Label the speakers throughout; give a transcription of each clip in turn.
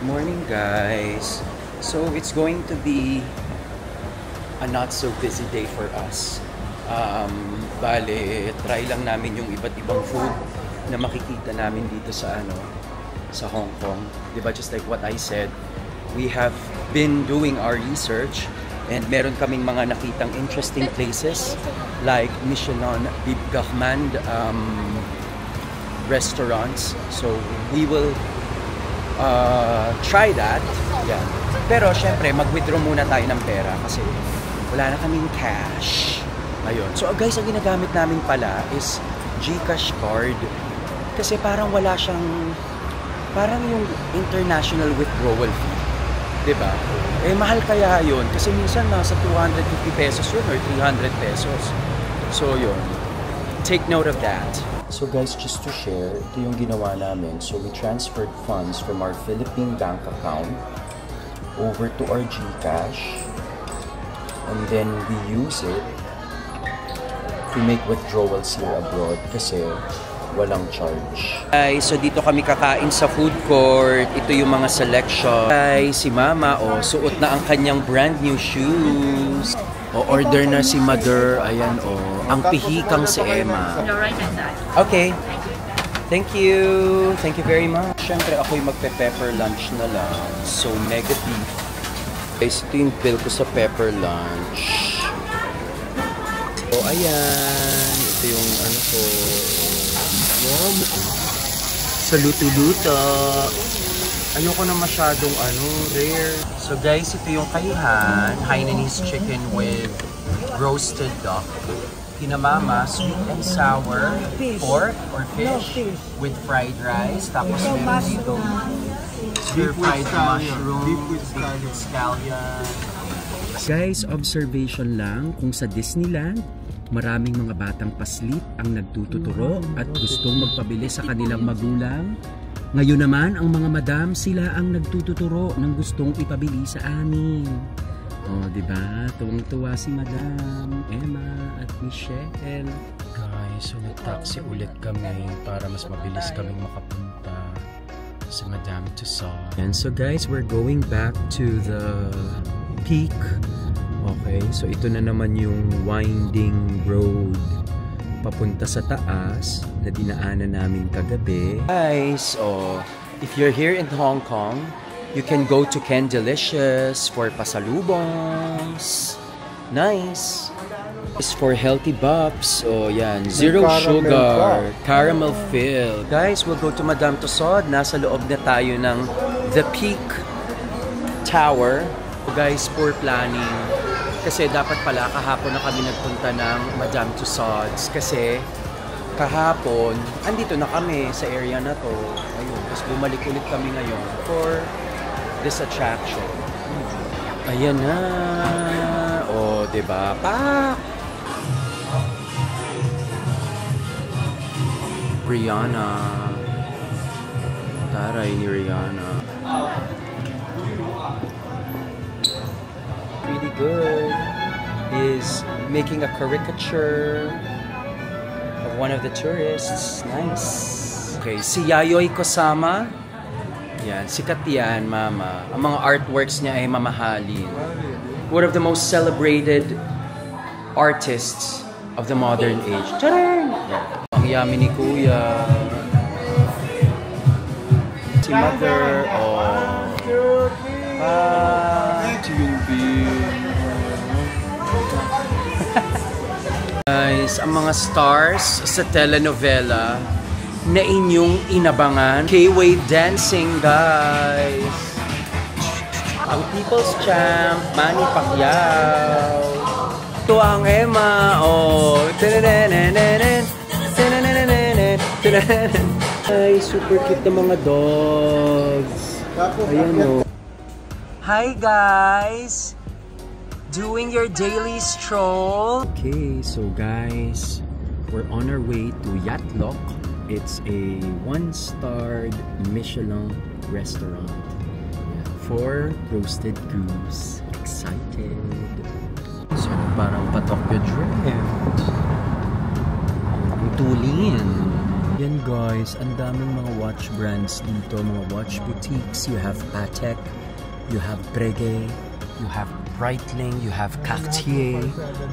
Speaker 1: Morning guys. So it's going to be a not so busy day for us. Bale, try lang namin yung iba't ibang food na makikita namin dito sa sa Hong Kong. Diba, just like what I said, we have been doing our research and meron kaming mga nakitang interesting places like Michelin Bib Gourmand restaurants. So we will try that. Yeah. Pero syempre, mag-withdraw muna tayo ng pera kasi wala na kaming cash. Ayun. So guys, ang ginagamit namin pala is GCash card. Kasi parang wala siyang, parang yung international withdrawal fee. Diba? Eh, mahal kaya yun. Kasi minsan nasa 250 pesos yun or 300 pesos. So yun. Take note of that. So guys, just to share, ito yung ginawa namin. So we transferred funds from our Philippine bank account over to our GCash. And then we use it to make withdrawals here abroad kasi walang charge. Guys, so dito kami kakain sa food court. Ito yung mga selection. Guys, si Mama, suot na ang kanyang brand new shoes. Order na si Mother. Ayan, ang pihikang si Emma. Okay. Thank you. Thank you very much. Siyempre, ako'y magpe-pepper lunch na lang. So, mega beef. Guys, ito yung bill ko sa pepper lunch. So, ayan. Ito yung ko. Yum. Sa luto-luto. Ayoko na masyadong rare. So guys, ito yung kaihan. Hainanese chicken with roasted duck. Kina Mama, sweet and sour pork or fish with fried rice. Tapos meron dito stir-fried mushroom, beef with scallion. Guys, observation lang, kung sa Disneyland, maraming mga batang paslit ang nagtututuro at gustong magpabili sa kanilang magulang. Ngayon naman, ang mga madam, sila ang nagtuturo ng gustong ipabili sa amin. Diba? Tuwang-tuwa si Madam Emma at Michelle. Guys, so nag-taxi ulit kami para mas mabilis kaming makapunta sa Madame Tussauds. And so guys, we're going back to the peak. Okay, so ito na naman yung winding road papunta sa taas na dinaanan namin kagabi. Guys, if you're here in Hong Kong, you can go to Candelicious for pasalubongs. Nice. It's for healthy bups. Yan, zero sugar, caramel fill. Guys, we'll go to Madame Tussauds. Nasa loob na tayo ng The Peak Tower. Guys, for planning. Kasi dapat pala kahapon na kami nagpunta ng Madame Tussauds kasi kahapon andito na kami sa area na to. Ayun, tapos bumalik ulit kami ngayon for this attraction. Ayan na. Diba? Pa! Rihanna. Taray ni Rihanna. Really good. Is making a caricature of one of the tourists. Nice. Okay, si Yayoi Kusama. Yan, sikat yan, Mama. Ang mga artworks niya ay mamahalin. One of the most celebrated artists of the modern age. Tadang! Yan. Ang yummy ni Kuya. Si Mother. Guys, ang mga stars sa telenovela na inyong inabangan. K-Way dancing, guys. Ang People's Champ, Manny Pacquiao. Ito ang Emma. Ay, super cute ng mga dogs. Ayan Hi guys! Doing your daily stroll. Okay, so guys, we're on our way to Yatlok. It's a 1-starred Michelin restaurant for roasted goose. Excited. So parang pa Tokyo Drift. Ang tulin. Yan guys, ang daming mga watch brands dito, mga watch boutiques. You have Patek, you have Breguet, you have Breitling, you have Cartier.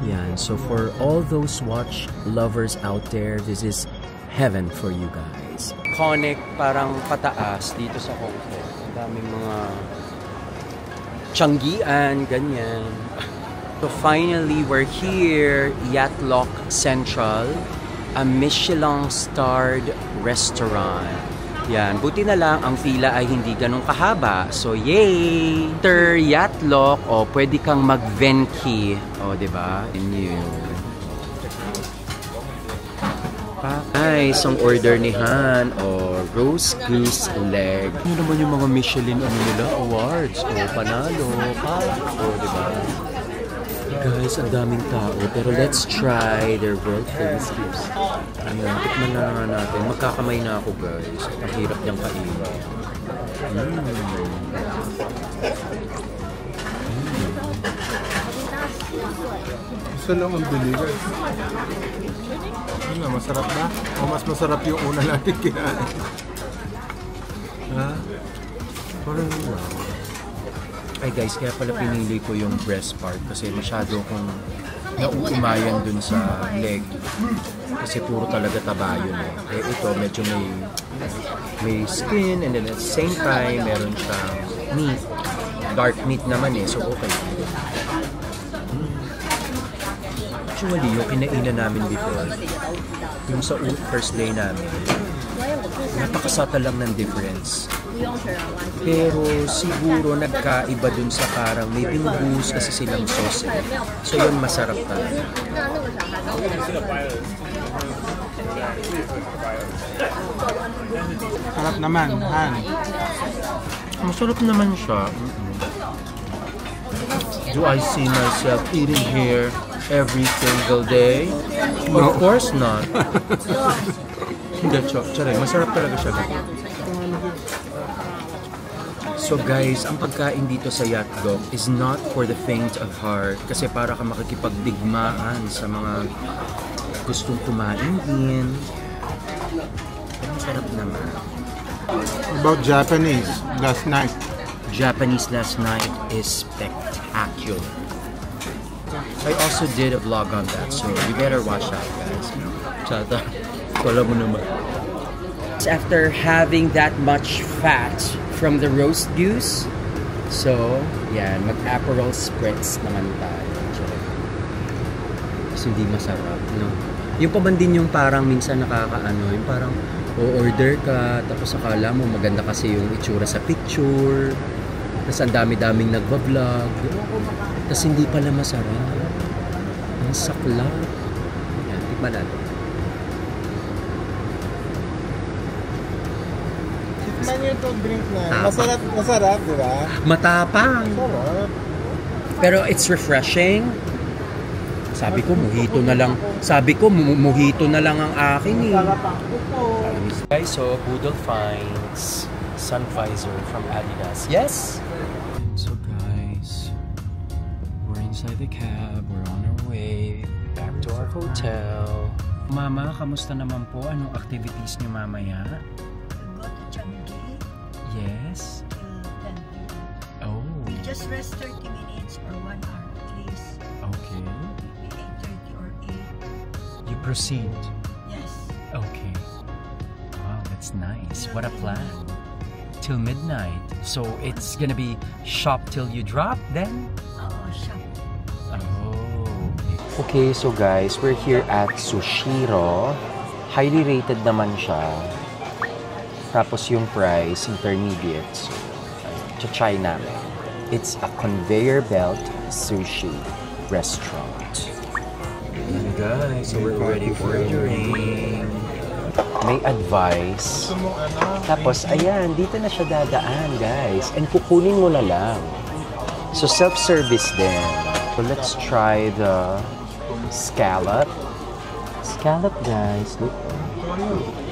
Speaker 1: Yan, so for all those watch lovers out there, this is heaven for you guys. Conic, parang pataas dito sa Hong Kong. Ang daming mga Changian, ganyan. So finally, we're here, Yatlock Central, a Michelin-starred restaurant. Yan, buti na lang ang fila ay hindi ganun kahaba. So, yay! After Yatlock, pwede kang mag-Venki. Diba? Nice, ang order ni Han. Roast goose leg. Ano naman yung mga Michelin awards? Panalo. Diba? Guys, ang daming tao. Pero let's try their world famous gifts. Ayan, tikman na nga natin. Magkakamay na ako, guys. Ang hirap niyang kainin.
Speaker 2: Isa lang ang deliver. Ano, masarap ba? O mas masarap yung una natin kinain? Ha? Parang
Speaker 1: ay guys, kaya pala pinili ko yung breast part kasi masyado kong nauumayan dun sa leg. Kasi puro talaga taba yun eh. Ito medyo may skin and then at the same time meron siyang meat. Dark meat naman eh, so okay. Actually, yung kinainan namin before, yung sa first day namin, napakasata lang ng difference. Pero siguro nagkaiba dun sa parang may binubuhos kasi silang sauce. So yun masarap talaga.
Speaker 2: sarap naman, Han.
Speaker 1: Masarap naman siya. Do I see myself eating here every single day? No. Of course not. Hindi, charay. Masarap talaga siya. So guys, ang pagkain dito sa Yatlock is not for the faint of heart kasi para ka makikipagdigmaan sa mga gustong kumain din. Masarap naman.
Speaker 2: About Japanese last night.
Speaker 1: Japanese last night is spectacular. I also did a vlog on that, so you better watch out, guys. Chata, wala mo naman. After having that much fat from the roast goose, so yan, mag-Aperol Spritz naman tayo. Kasi hindi masarap, no? Yung pa man din yung parang minsan nakakaano, yung parang o-order ka, tapos akala mo maganda kasi yung itsura sa picture, tapos ang dami-daming nagbablog, tapos hindi pala masarap. Ang saklap. Yan, tikman natin.
Speaker 2: Tikman nyo itong drink na. Masarap, di ba?
Speaker 1: Matapang.
Speaker 2: Masarap.
Speaker 1: Pero it's refreshing. Sabi ko, mojito na lang. Mojito na lang ang akin eh. Guys, so Boodle finds sun visor from Adidas. Yes? So guys, we're inside the cab. We're on our way back to our hotel. Mama, kamusta naman po? Anong activities niyo mamaya?
Speaker 3: Go to Changi.
Speaker 1: Yes.
Speaker 3: Till 10.
Speaker 1: Oh.
Speaker 3: We just rest 30 minutes or 1 hour at least.
Speaker 1: Okay.
Speaker 3: Maybe 8:30 or 8.
Speaker 1: You proceed.
Speaker 3: Yes.
Speaker 1: Okay. Wow, that's nice. What a plan. Till midnight. So it's gonna be shop till you drop then?
Speaker 3: Shop.
Speaker 1: Oh. Okay, so guys, we're here at Sushiro. Highly rated naman siya. Tapos yung price, intermediate. So, try namin. It's a conveyor belt sushi restaurant. Ayan guys, so we're already ordering. May advice. Tapos, ayan, dito na siya dadaan, guys. And kukunin mo na lang. So, self-service din. So, let's try the scallop. Scallop, guys. Look.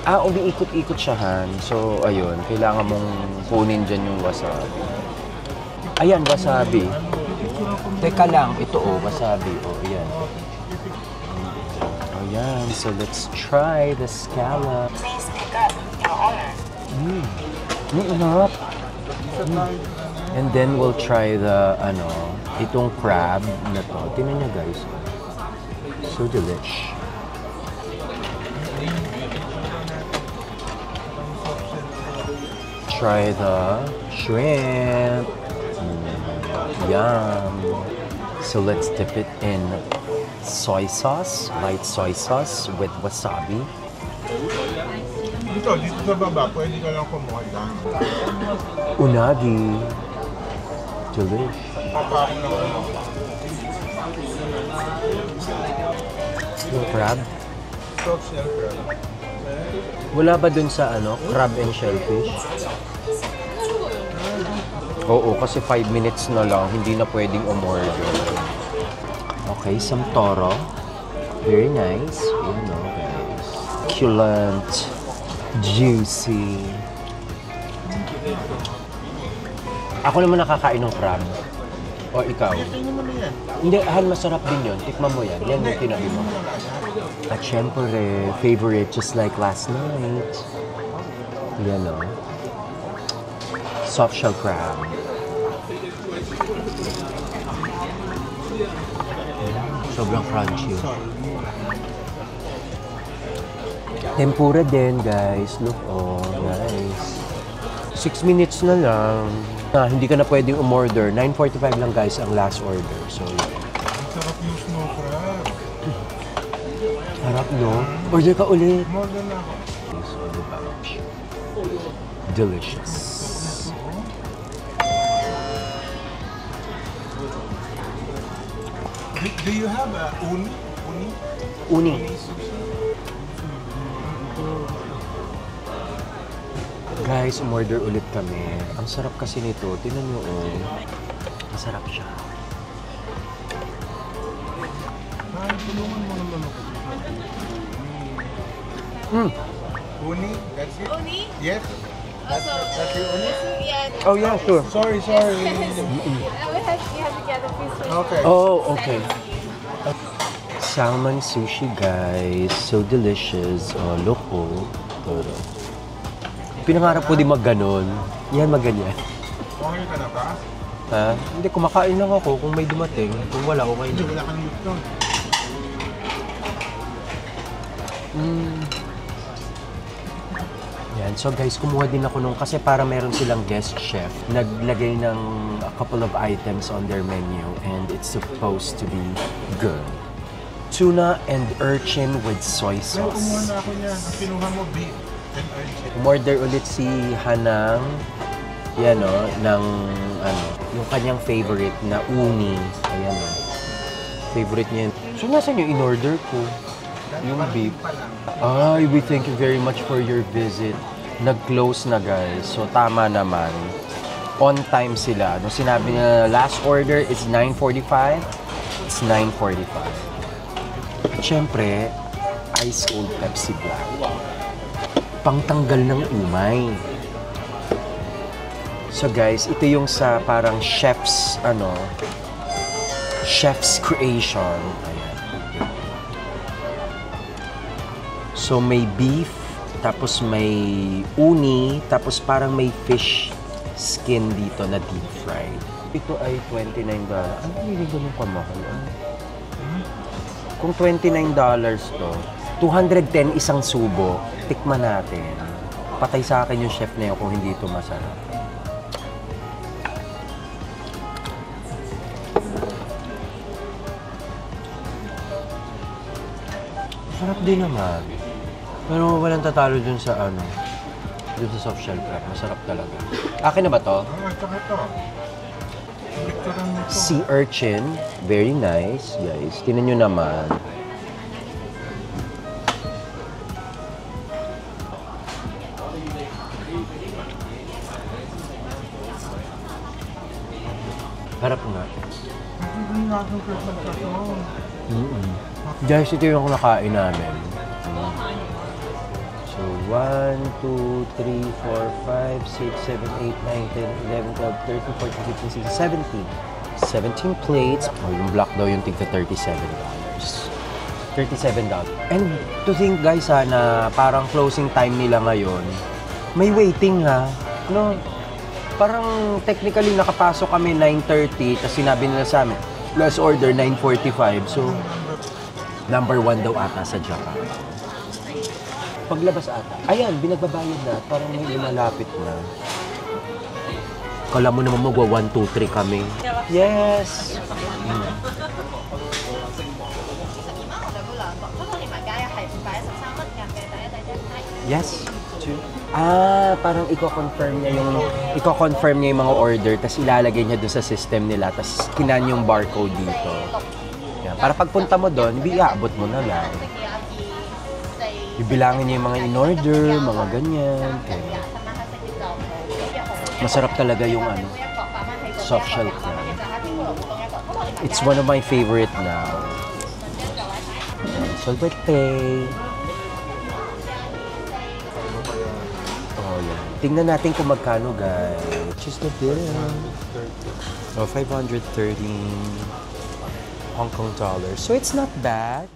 Speaker 1: Umiikot-ikot siya, Han. So, ayun. Kailangan mong kunin dyan yung wasabi. Ayan, wasabi. Teka lang. Ito, wasabi. Ayan. Ayan, so let's try the scallop.
Speaker 4: Please pick up your order.
Speaker 1: Ang harap. And then we'll try the, itong crab na to. Tingnan niyo guys. So delish. Try the shrimp. Yum. So let's dip it in soy sauce, light soy sauce with wasabi.
Speaker 2: Dito sa baba, pwede ka lang kumuha dyan.
Speaker 1: Unagi. Delish.
Speaker 2: Papa ako na kumuha.
Speaker 1: Yung crab.
Speaker 2: Soft shell crab.
Speaker 1: Wala ba dun sa crab and shellfish? Oo, kasi 5 minutes na lang, hindi na pwedeng umorder. Okay, some toro. Very nice. Guys. Succulent. Juicy. Ako naman nakakain ng crab. O ikaw?
Speaker 2: Tingnan mo na yan.
Speaker 1: Hindi, masarap din yun. Tikman mo yan. Yan yung tinabi mo. At syempre, favorite just like last night. Yan o. Soft shell crab. Sobrang crunchy. Tempura din, guys. Look, nice. 6 minutes na lang. Hindi ka na pwedeng umorder. 9:45 lang, guys, ang last order. So, yeah.
Speaker 2: Ang sarap yung snow crab.
Speaker 1: Harap, no? Order ka ulit.
Speaker 2: More than ako.
Speaker 1: So, diba? Delicious.
Speaker 2: Do you have uni?
Speaker 1: Uni. Guys, umorder ulit kami. Ang sarap kasi nito. Tingnan nyo, masarap siya.
Speaker 2: Ay, tulungan mo naman ako. Uni? That's it?
Speaker 5: Uni?
Speaker 2: Yes? That's your uni?
Speaker 5: Yeah.
Speaker 1: Oh, yeah, sure.
Speaker 2: Sorry.
Speaker 5: You have to get a piece of
Speaker 2: Okay.
Speaker 1: Oh, okay. Salmon sushi, guys. So delicious. Oh, look, Todo. Pinangarap ko din mag-ganon. Yan, mag-ganyan.
Speaker 2: Okay ka na ba?
Speaker 1: Ha? Hindi, kumakain lang ako kung may dumating. Kung wala, okay
Speaker 2: Hindi,
Speaker 1: na.
Speaker 2: wala kang luto.
Speaker 1: Yan. So guys, kumuha din ako nung kasi para meron silang guest chef. Naglagay ng a couple of items on their menu and it's supposed to be good. Tuna and urchin with soy
Speaker 2: Kumuha
Speaker 1: sauce.
Speaker 2: na ako niya. Ang kinuha mo, beef. And urchin.
Speaker 1: Umorder ulit si Hanang yan ng yung kanyang favorite na uni. Ayan favorite niya. So nasan yung in-order ko? Yung beef. Ay, we thank you very much for your visit. Nag-close na guys. So tama naman. On time sila. Nung sinabi niya last order is 9:45, it's 9:45. At syempre, ice cold Pepsi Black. Pangtanggal ng umay. So guys, ito yung sa parang chef's creation. Ayan. So may beef, tapos may uni, tapos parang may fish skin dito na deep fried. Ito ay $29. Ano hindi ganun kamahal? Kung $29 to, 210 isang subo, tikman natin. Patay sa akin yung chef na yun kung hindi ito masarap. Sarap din naman. Pero walang tatalo dun sa dun sa soft shell crab. Masarap talaga. Akin na ba to?
Speaker 2: Tsaka ito. Picturean mo ito.
Speaker 1: Sea urchin. Very nice, guys. Tingnan nyo naman. Harap nga.
Speaker 2: Hindi nga akong Christmas na ito.
Speaker 1: Guys, ito yung nakain namin. So, 1, 2, 3, 4, 5, 6, 7, 8, 9, 10, 11, 12, 13, 14, 15, 16, 17. 17 plates. Oh, yung black daw yung tigta $37. $37. And to think guys ha, na parang closing time nila ngayon, may waiting ha. No? Parang technically nakapasok kami 9:30, tapos sinabi nila sa amin, last order 9:45. So, number 1 daw ata sa Japan. Paglabas ata, ayan, binagbabayad na. Parang may lumalapit na. Kala mo naman magwa 1, 2, 3 kami. Yes! Yes. Parang i-confirm niya yung mga order, tapos ilalagay niya doon sa system nila, tapos kinan yung barcode dito. Yan. Para pagpunta mo doon, iaabot mo na lang. Bibilangin niya yung mga in-order, mga ganyan. Kaya. Masarap talaga yung soft shell crab. It's one of my favorite now. Solvete. Oh, yan. Tingnan natin kung magkano, guys. Just the bill. Oh, 513 Hong Kong dollars. So it's not bad.